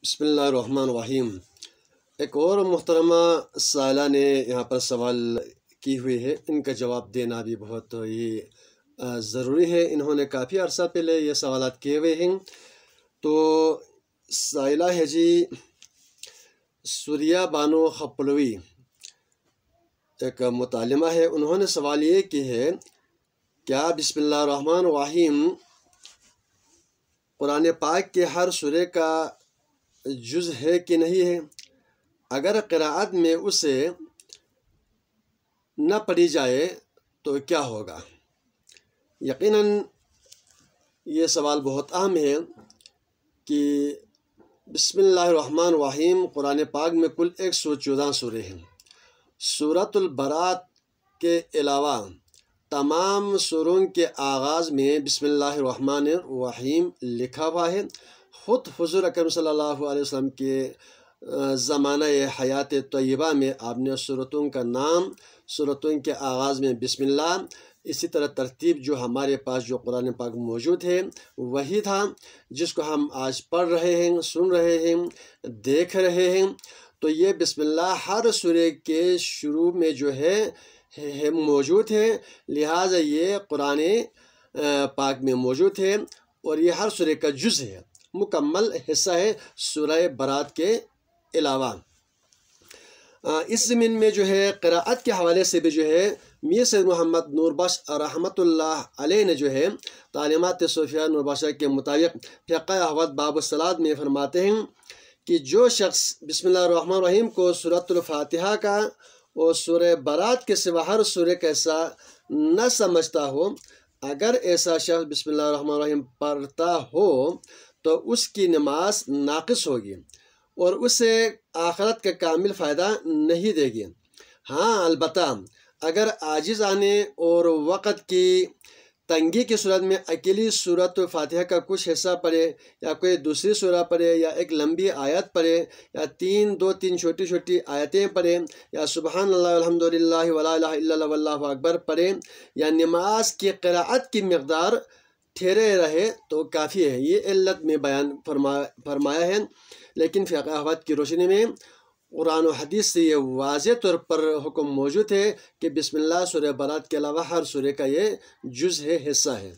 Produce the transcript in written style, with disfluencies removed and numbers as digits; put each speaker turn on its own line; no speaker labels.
بسم اللہ الرحمن الرحیم۔ ایک اور محترمہ سائلہ نے یہاں پر سوال کی ہوئی ہے، ان کا جواب دینا بھی بہت ہی ضروری ہے۔ انہوں نے کافی عرصہ پہلے یہ سوالات کیے ہوئے ہیں۔ تو سائلہ ہے جی سوریہ بانو خپلوی، ایک متعلمہ ہے۔ انہوں نے سوال یہ کی ہے، کیا بسم اللہ الرحمن الرحیم قرآن پاک کے ہر سورے کا جز ہے کہ نہیں ہے؟ اگر قراءت میں اسے نہ پڑھی جائے تو کیا ہوگا؟ یقیناً یہ سوال بہت اہم ہے کہ بسم اللہ الرحمن الرحیم قرآن پاک میں کل 114 سورے ہیں۔ سورۃ البراءت کے علاوہ تمام سوروں کے آغاز میں بسم اللہ الرحمن الرحیم لکھا ہوا ہے۔ خود حضور اکرم صلی اللہ علیہ وسلم کے زمانہ حیات طیبہ میں آپ نے سورتوں کا نام، سورتوں کے آغاز میں بسم اللہ، اسی طرح ترتیب جو ہمارے پاس جو قرآن پاک موجود ہے وہی تھا، جس کو ہم آج پڑھ رہے ہیں، سن رہے ہیں، دیکھ رہے ہیں۔ تو یہ بسم اللہ ہر سورے کے شروع میں جو ہے موجود ہے، لہٰذا یہ قرآن پاک میں موجود ہے اور یہ ہر سورے کا جز ہے، مکمل حصہ ہے سورہ برات کے علاوہ۔ اس زمین میں جو ہے قراءت کے حوالے سے بھی جو ہے میر سید محمد نور بخش رحمۃ اللہ علیہ نے جو ہے تعلیمات صوفیہ نور بخش کے مطابق فقہ احوال باب الصلاۃ میں فرماتے ہیں کہ جو شخص بسم اللہ الرحمن الرحیم کو سورۃ الفاتحہ کا اور سورہ برات کے سوا ہر سورے کا حصہ نہ سمجھتا ہو، اگر ایسا شخص بسم اللہ الرحمن الرحیم پڑھتا ہو تو اس کی نماز ناقص ہوگی اور اسے آخرت کا کامل فائدہ نہیں دے گی۔ ہاں، البتہ اگر عاجز آنے اور وقت کی تنگی کی صورت میں اکیلی سورۃ فاتحہ کا کچھ حصہ پڑھے یا کوئی دوسری سورہ پڑھے یا ایک لمبی آیت پڑھے یا دو تین چھوٹی چھوٹی آیتیں پڑھے یا سبحان اللہ الحمد للہ ولا الہ الا اللہ واللہ اکبر پڑھے یا نماز کی قراءت کی مقدار ٹھہرے رہے تو کافی ہے۔ یہ علت میں بیان فرمایا ہے، لیکن فقہ احوال کی روشنی میں قرآن و حدیث سے یہ واضح طور پر حکم موجود ہے کہ بسم اللہ سورہ برات کے علاوہ ہر سورے کا یہ جز ہے، حصہ ہے۔